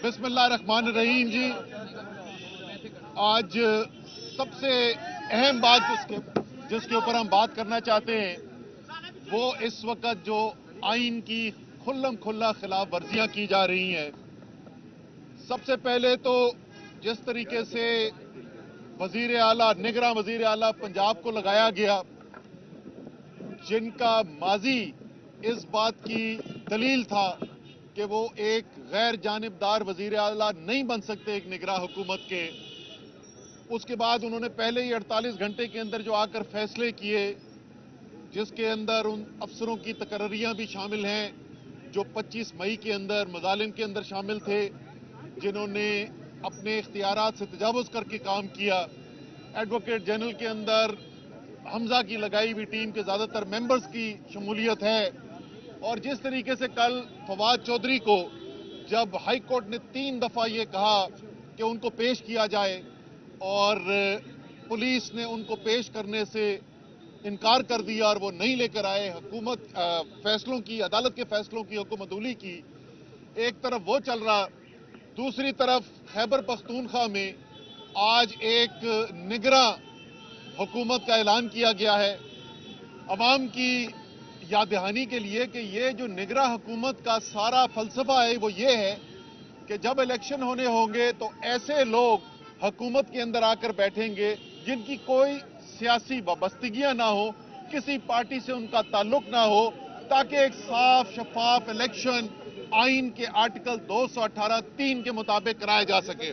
बिस्मिल्लाहिर्रहमानिर्रहीम जी। आज सबसे अहम बात जिसके ऊपर हम बात करना चाहते हैं वो इस वक्त जो आइन की खुल्लम खुल्ला खिलाफ वर्जियां की जा रही हैं। सबसे पहले तो जिस तरीके से वजीर आला निगरां वजीर आला पंजाब को लगाया गया, जिनका माजी इस बात की दलील था कि वो एक गैर जानिबदार वजीर आला नहीं बन सकते एक निगरां हुकूमत के, उसके बाद उन्होंने पहले ही 48 घंटे के अंदर जो आकर फैसले किए, जिसके अंदर उन अफसरों की तकर्रियां भी शामिल हैं जो 25 मई के अंदर मजालिम के अंदर शामिल थे, जिन्होंने अपने इख्तियारात से तजावुज़ करके काम किया। एडवोकेट जनरल के अंदर हमजा की लगाई हुई टीम के ज़्यादातर मेंबर्स की शमूलियत है। और जिस तरीके से कल फवाद चौधरी को जब हाई कोर्ट ने 3 दफ़ा ये कहा कि उनको पेश किया जाए और पुलिस ने उनको पेश करने से इनकार कर दिया और वो नहीं लेकर आए, हुकूमत फैसलों की, अदालत के फैसलों की हुकूमतूली की, एक तरफ वो चल रहा, दूसरी तरफ खैबर पख्तूनख्वा में आज एक निगरां हुकूमत का ऐलान किया गया है अवाम की याद दहानी के लिए कि ये जो निगरां हुकूमत का सारा फलसफा है वो ये है कि जब इलेक्शन होने होंगे तो ऐसे लोग हुकूमत के अंदर आकर बैठेंगे जिनकी कोई सियासी वाबस्तगियां ना हो, किसी पार्टी से उनका ताल्लुक ना हो, ताकि एक साफ शफाफ इलेक्शन आइन के आर्टिकल 218(3) के मुताबिक कराया जा सके।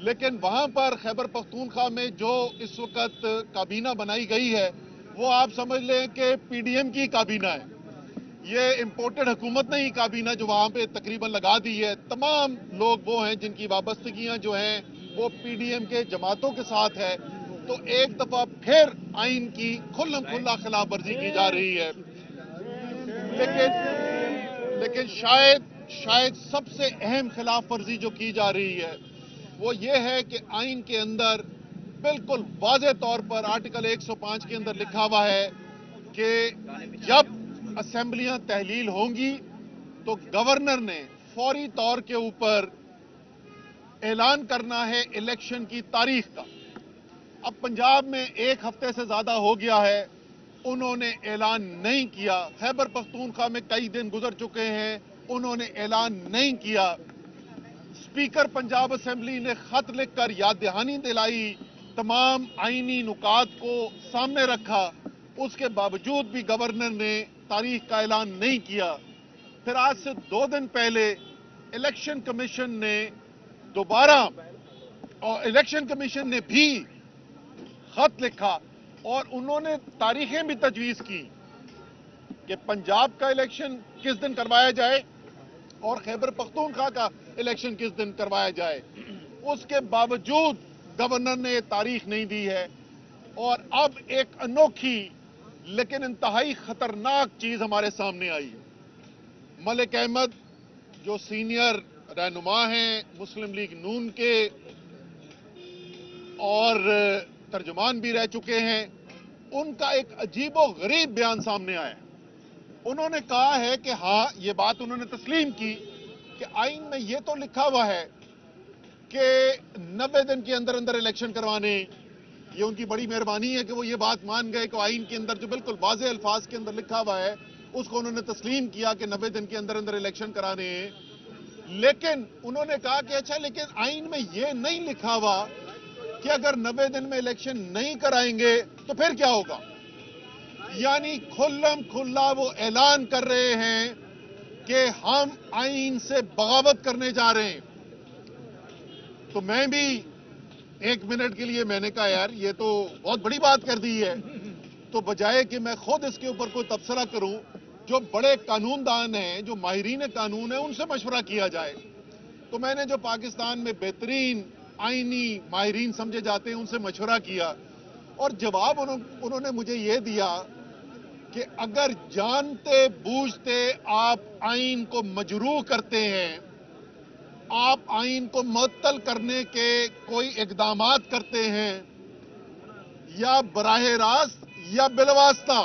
लेकिन वहां पर खैबर पख्तूनख्वा में जो इस वक्त काबीना बनाई गई है वो आप समझ लें कि पीडीएम की काबीना है। ये इम्पोर्टेड हुकूमत नहीं काबीना जो वहां पे तकरीबन लगा दी है। तमाम लोग वो हैं जिनकी वाबस्तगियां जो हैं वो पीडीएम के जमातों के साथ है। तो एक दफा फिर आइन की खुल्लम खुल्ला खिलाफ वर्जी की जा रही है। लेकिन शायद सबसे अहम खिलाफ वर्जी जो की जा रही है वो ये है कि आइन के अंदर बिल्कुल वाज़ेह तौर पर आर्टिकल 105 के अंदर लिखा हुआ है कि जब असेंबलियां तहलील होंगी तो गवर्नर ने फौरी तौर के ऊपर ऐलान करना है इलेक्शन की तारीख का। अब पंजाब में एक हफ्ते से ज्यादा हो गया है, उन्होंने ऐलान नहीं किया। खैबर पख्तूनख्वा में कई दिन गुजर चुके हैं, उन्होंने ऐलान नहीं किया। स्पीकर पंजाब असेंबली ने खत लिखकर याद दहानी दिलाई, तमाम आईनी नुकात को सामने रखा, उसके बावजूद भी गवर्नर ने तारीख का ऐलान नहीं किया। फिर आज से 2 दिन पहले इलेक्शन कमीशन ने दोबारा, और इलेक्शन कमीशन ने भी खत लिखा और उन्होंने तारीखें भी तजवीज की कि पंजाब का इलेक्शन किस दिन करवाया जाए और खैबर पख्तूनख्वा का इलेक्शन किस दिन करवाया जाए। उसके बावजूद गवर्नर ने तारीख नहीं दी है। और अब एक अनोखी लेकिन इंतहाई खतरनाक चीज हमारे सामने आई है। मलिक अहमद जो सीनियर रहनुमा हैं मुस्लिम लीग नून के और तर्जुमान भी रह चुके हैं, उनका एक अजीबो गरीब बयान सामने आया। उन्होंने कहा है कि हाँ, ये बात उन्होंने तस्लीम की कि आइन में ये तो लिखा हुआ है कि 90 दिन के अंदर अंदर इलेक्शन करवाने। ये उनकी बड़ी मेहरबानी है कि वो ये बात मान गए कि आइन के अंदर जो बिल्कुल वाज़ेह अल्फाज के अंदर लिखा हुआ है उसको उन्होंने तस्लीम किया कि 90 दिन के अंदर अंदर इलेक्शन कराने हैं। लेकिन उन्होंने कहा कि अच्छा, लेकिन आइन में ये नहीं लिखा हुआ कि अगर 90 दिन में इलेक्शन नहीं कराएंगे तो फिर क्या होगा। यानी खुल्लम खुल्ला वो ऐलान कर रहे हैं कि हम आइन से बगावत करने जा रहे हैं। तो मैं भी 1 मिनट के लिए मैंने कहा यार ये तो बहुत बड़ी बात कर दी है, तो बजाय कि मैं खुद इसके ऊपर कोई तबसरा करूं, जो बड़े कानूनदान हैं, जो माहिरीन कानून है, उनसे मशवरा किया जाए। तो मैंने जो पाकिस्तान में बेहतरीन आईनी माहिरीन समझे जाते हैं उनसे मशवरा किया और जवाब उन्होंने मुझे ये दिया कि अगर जानते बूझते आप आइन को मजरूह करते हैं, आप आइन को मुअत्तल करने के कोई इक़दामात करते हैं या बराह रास्त या बिलवास्ता,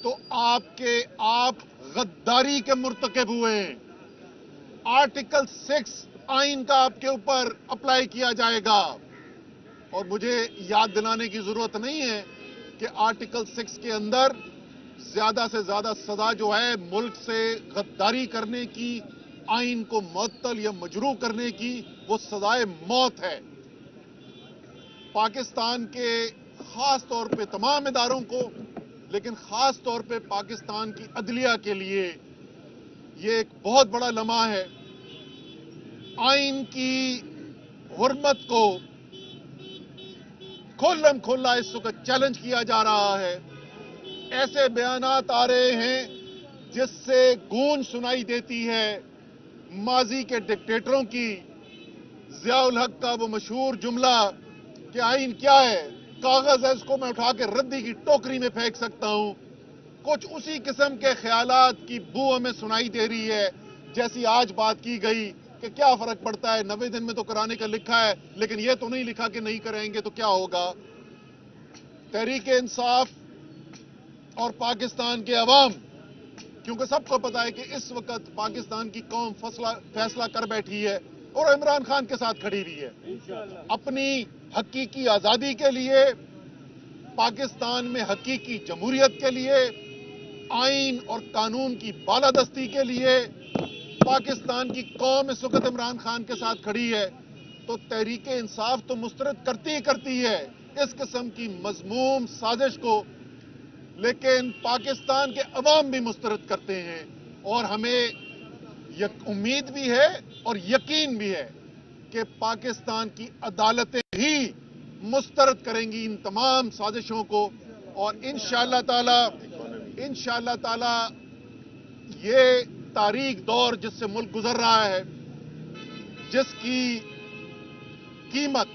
तो आप गद्दारी के मुर्तकिब हुए हैं। आर्टिकल 6 आइन का आपके ऊपर अप्लाई किया जाएगा। और मुझे याद दिलाने की जरूरत नहीं है कि आर्टिकल 6 के अंदर ज्यादा से ज्यादा सजा जो है मुल्क से गद्दारी करने की, आइन को मुअत्तल या मजरू करने की, वो सजाए मौत है। पाकिस्तान के खास तौर पे तमाम इदारों को, लेकिन खास तौर पे पाकिस्तान की अदलिया के लिए ये एक बहुत बड़ा लम्हा है। आइन की हुर्मत को खुल्लम खुल्ला इस वक्त चैलेंज किया जा रहा है। ऐसे बयानात आ रहे हैं जिससे गूंज सुनाई देती है माजी के डिक्टेटरों की। जियाउल हक का वो मशहूर जुमला कि आइन क्या है, कागज है, इसको मैं उठा के रद्दी की टोकरी में फेंक सकता हूं। कुछ उसी किस्म के ख्यालात की बू हमें सुनाई दे रही है जैसी आज बात की गई कि क्या फर्क पड़ता है, 90 दिन में तो कराने का लिखा है, लेकिन यह तो नहीं लिखा कि नहीं करेंगे तो क्या होगा। तहरीक इंसाफ और पाकिस्तान के अवाम, क्योंकि सबको पता है कि इस वक्त पाकिस्तान की कौम फैसला कर बैठी है और इमरान खान के साथ खड़ी हुई है। अपनी हकीकी आजादी के लिए, पाकिस्तान में हकीकी जमहूरियत के लिए, आइन और कानून की बालादस्ती के लिए पाकिस्तान की कौम इस वक्त इमरान खान के साथ खड़ी है। तो तहरीक इंसाफ तो मुस्तरद करती है इस किस्म की मजमूम साजिश को, लेकिन पाकिस्तान के अवाम भी मुस्तरद करते हैं। और हमें उम्मीद भी है और यकीन भी है कि पाकिस्तान की अदालतें ही मुस्तरद करेंगी इन तमाम साजिशों को। और इंशाअल्लाह ताला ये तारीख दौर जिससे मुल्क गुजर रहा है, जिसकी कीमत,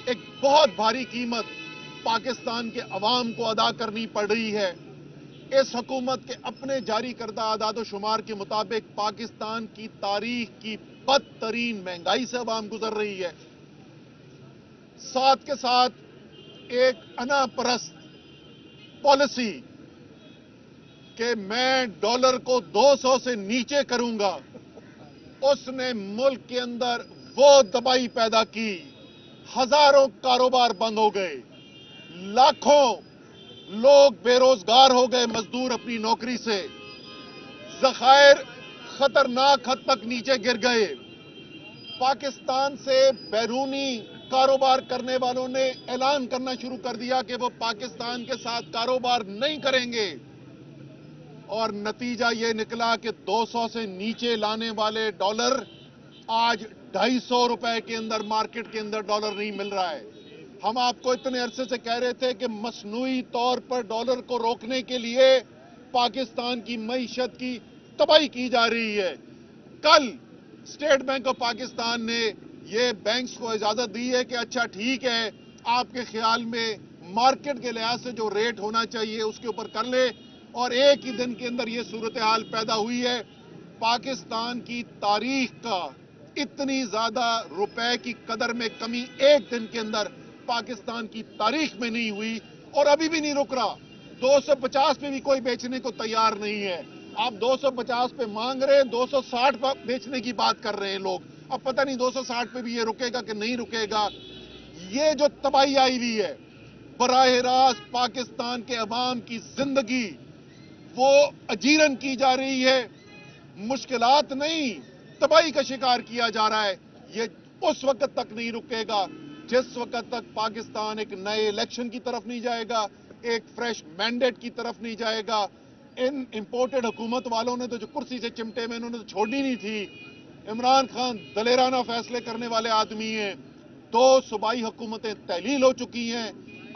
एक बहुत भारी कीमत पाकिस्तान के अवाम को अदा करनी पड़ रही है। इस हुकूमत के अपने जारी करदा आदाद शुमार के मुताबिक पाकिस्तान की तारीख की बदतरीन महंगाई से अवाम गुजर रही है। साथ के साथ एक अनापरस्त पॉलिसी कि मैं डॉलर को 200 से नीचे करूंगा, उसने मुल्क के अंदर वो दबाई पैदा की, हजारों कारोबार बंद हो गए, लाखों लोग बेरोजगार हो गए, मजदूर अपनी नौकरी से, ज़खायर खतरनाक हद तक नीचे गिर गए। पाकिस्तान से बैरूनी कारोबार करने वालों ने ऐलान करना शुरू कर दिया कि वो पाकिस्तान के साथ कारोबार नहीं करेंगे। और नतीजा ये निकला कि 200 से नीचे लाने वाले डॉलर आज 250 रुपए के अंदर मार्केट के अंदर डॉलर नहीं मिल रहा है। हम आपको इतने अरसे से कह रहे थे कि मसनूई तौर पर डॉलर को रोकने के लिए पाकिस्तान की मईशत की तबाही की जा रही है। कल स्टेट बैंक ऑफ पाकिस्तान ने ये बैंक्स को इजाजत दी है कि अच्छा ठीक है, आपके ख्याल में मार्केट के लिहाज से जो रेट होना चाहिए उसके ऊपर कर ले। और एक ही दिन के अंदर ये सूरत हाल पैदा हुई है। पाकिस्तान की तारीख का इतनी ज्यादा रुपए की कदर में कमी एक दिन के अंदर पाकिस्तान की तारीख में नहीं हुई और अभी भी नहीं रुक रहा। 250 पे भी कोई बेचने को तैयार नहीं है। आप 250 पे मांग रहे हैं, 260 पे बेचने की बात कर रहे हैं लोग। अब पता नहीं 260 पे भी ये रुकेगा कि नहीं रुकेगा। ये जो तबाही आई हुई है, बराह रास्त पाकिस्तान के अवाम की जिंदगी वो अजीरन की जा रही है। मुश्किलात नहीं, तबाही का शिकार किया जा रहा है। ये उस वक्त तक नहीं रुकेगा जिस वक्त तक पाकिस्तान एक नए इलेक्शन की तरफ नहीं जाएगा, एक फ्रेश मैंडेट की तरफ नहीं जाएगा। इन इंपोर्टेड हुकूमत वालों ने तो जो कुर्सी से चिमटे में इन्होंने तो छोड़नी नहीं थी। इमरान खान दलेराना फैसले करने वाले आदमी हैं। 2 सूबाई हुकूमतें तहलील हो चुकी हैं।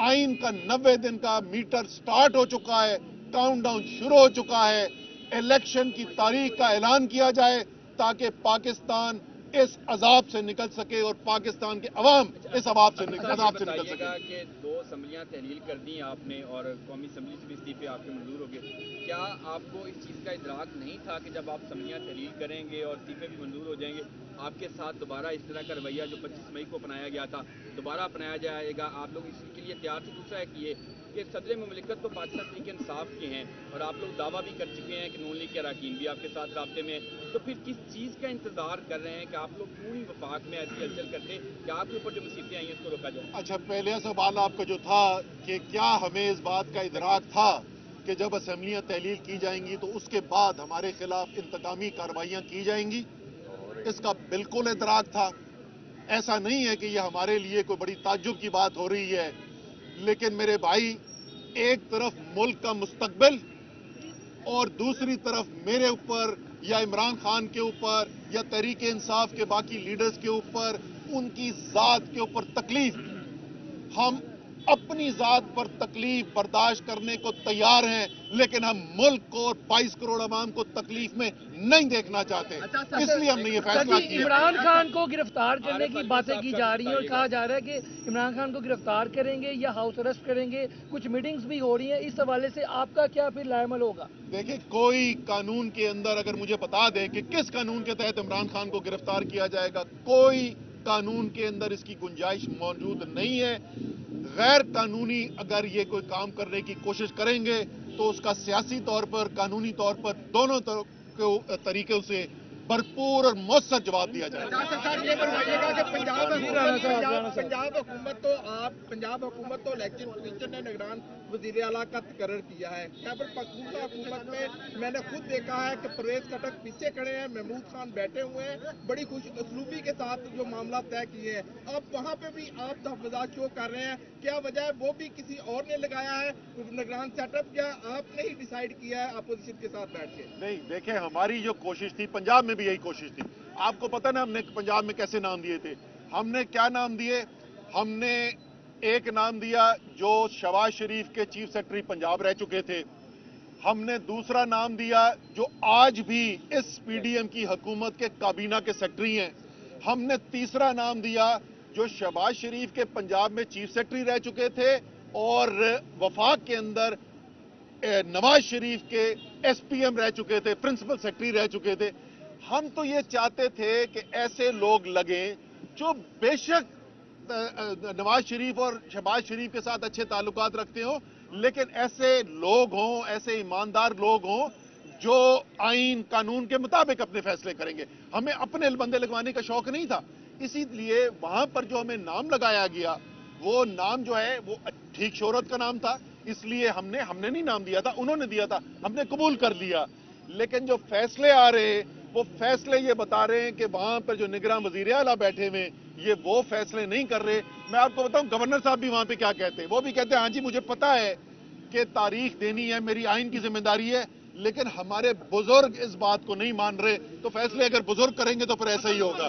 आइन का 90 दिन का मीटर स्टार्ट हो चुका है, काउंटडाउन शुरू हो चुका है। इलेक्शन की तारीख का ऐलान किया जाए ताकि पाकिस्तान इस अजाब से निकल सके और पाकिस्तान के अवाम इस अजाब से निकल सके। कि 2 असम्बलियां तहलील कर दी आपने और कौमी असम्बली से भी इस्तीफे आपके मंजूर हो गए। क्या आपको इस चीज़ का इदराक नहीं था कि जब आप असम्बलियां तहलील करेंगे और इस्तीफे भी मंजूर हो जाएंगे, आपके साथ दोबारा इस तरह का रवैया जो 25 मई को अपनाया गया था दोबारा अपनाया जाएगा? आप लोग इसके लिए तैयार थे? दूसरा है कि ये کہ صدر مملکت تو پاکستان تحریک انصاف کے ہیں اور آپ لوگ دعویٰ بھی کر چکے ہیں کہ نون لیگ کے اراکین بھی آپ کے ساتھ رابطے میں ہیں، تو پھر کس چیز کا انتظار کر رہے ہیں کہ آپ لوگ پوری وفاق میں ایسی ہلچل کرتے کہ آپ کے اوپر جو مصیبتیں آئی ہیں اس کو روکا جائے؟ اچھا، پہلے سوال آپ کا جو تھا کہ کیا ہمیں اس بات کا ادراک تھا کہ جب اسمبلیاں تحلیل کی جائیں گی تو اس کے بعد ہمارے خلاف انتقامی کارروائیاں کی جائیں گی؟ اس کا بالکل ادراک تھا. ایسا نہیں ہے کہ یہ ہمارے لیے کوئی بڑی تعجب کی بات ہو رہی ہے، لیکن میرے بھائی، ایک طرف ملک کا مستقبل اور دوسری طرف میرے اوپر یا عمران خان کے اوپر یا تحریک انصاف کے باقی لیڈرز کے اوپر ان کی ذات کے اوپر تکلیف. ہم اپنی ذات پر تکلیف برداشت کرنے کو تیار ہیں، لیکن ہم ملک کو اور 22 کروڑ عوام کو تکلیف میں نہیں دیکھنا چاہتے. اس لیے ہم نے یہ فیصلہ کیا. عمران خان کو گرفتار کرنے کی باتیں کی جا رہی ہیں اور کہا جا رہا ہے کہ عمران خان کو گرفتار کریں گے یا ہاؤس اریسٹ کریں گے. کچھ میٹنگز بھی ہو رہی ہیں، اس حوالے سے آپ کا کیا پھر لائے عمل ہوگا؟ دیکھیں، کوئی قانون کے اندر اگر مجھے بتا دے کہ کس قانون کے تحت عمران خان کو گرفتار کیا جائے گا، کوئی قانون کے اندر اس کی گنجائش موجود نہیں ہے. غیر قانونی اگر یہ کوئی کام کرنے کی کوشش کریں گے تو اس کا سیاسی طور پر، قانونی طور پر، دونوں طریقوں سے بھرپور اور مؤثر جواب دیا جائے گا. صاحب یہ بتائیے گا کہ پنجاب حکومت تو الیکشن کمیشن نے نگران وزیر اعلیٰ کا تقرر کیا ہے. خیبر پختونخوا حکومت میں نے خود دیکھا ہے کہ پرویز خٹک پیچھے کھڑے ہیں، محمود خان بیٹھے ہوئے ہیں، بڑی خوش اسلوبی کے ساتھ جو معاملہ طے کیے ہیں. اب وہاں پہ بھی آپ تحفظات شو کر رہے ہیں، کیا وجہ ہے؟ وہ بھی کسی اور نے لگایا ہے نگران سیٹ اپ، یا آپ نے ہی ڈیسائیڈ کیا ہے اپوزیشن کے ساتھ بیٹھ کے؟ نہیں، دیکھیں، ہماری جو کوشش تھی پنجاب میں بھی یہی کوشش تھی. آپ کو پتہ نا ہم نے پنجاب میں کیسے نام دیے تھے؟ ہم نے کیا نام دیے؟ ہم نے ایک نام دیا جو شہباز شریف کے چیف سیکرٹری پنجاب رہ چکے تھے. ہم نے دوسرا نام دیا جو آج بھی اس پی ڈی ایم کی حکومت کے کابینہ کے سیکرٹری ہیں. ہم نے تیسرا نام دیا جو شہباز شریف کے پنجاب میں چیف سیکرٹری رہ چکے تھے اور وفاق کے اندر نواز شریف کے ایس پی ایم رہ چکے تھے، پرنسپل سیکرٹری رہ چکے تھے. ہم تو یہ چاہتے تھے کہ ایسے لوگ لگیں جو بے شک نواز شریف اور شہباز شریف کے ساتھ اچھے تعلقات رکھتے ہوں، لیکن ایسے لوگ ہوں، ایسے ایماندار لوگ ہوں جو آئین قانون کے مطابق اپنے فیصلے کریں گے. ہمیں اپنے بندے لگوانے کا شوق نہیں تھا. اسی لیے وہاں پر جو ہمیں نام لگایا گیا وہ نام جو ہے وہ ٹھیک شہرت کا نام تھا. اس لیے ہم نے نہیں نام دیا تھا، انہوں نے دیا تھا، ہم نے قبول کر لیا. لیکن جو فیصلے آ رہے ہیں وہ فیصلے یہ بتا رہے ہیں کہ وہاں پر جو نگراں وزیر اعلیٰ بیٹھے ہوئے یہ وہ فیصلے نہیں کر رہے. میں آپ کو بتاؤں گورنر صاحب بھی وہاں پہ کیا کہتے ہیں. وہ بھی کہتے ہیں ہاں جی مجھے پتا ہے کہ تاریخ دینی ہے، میری آئین کی ذمہ داری ہے، لیکن ہمارے بزرگ اس بات کو نہیں مان رہے. تو فیصلے اگر بزرگ کریں گے تو پھر ایسا ہی ہوگا.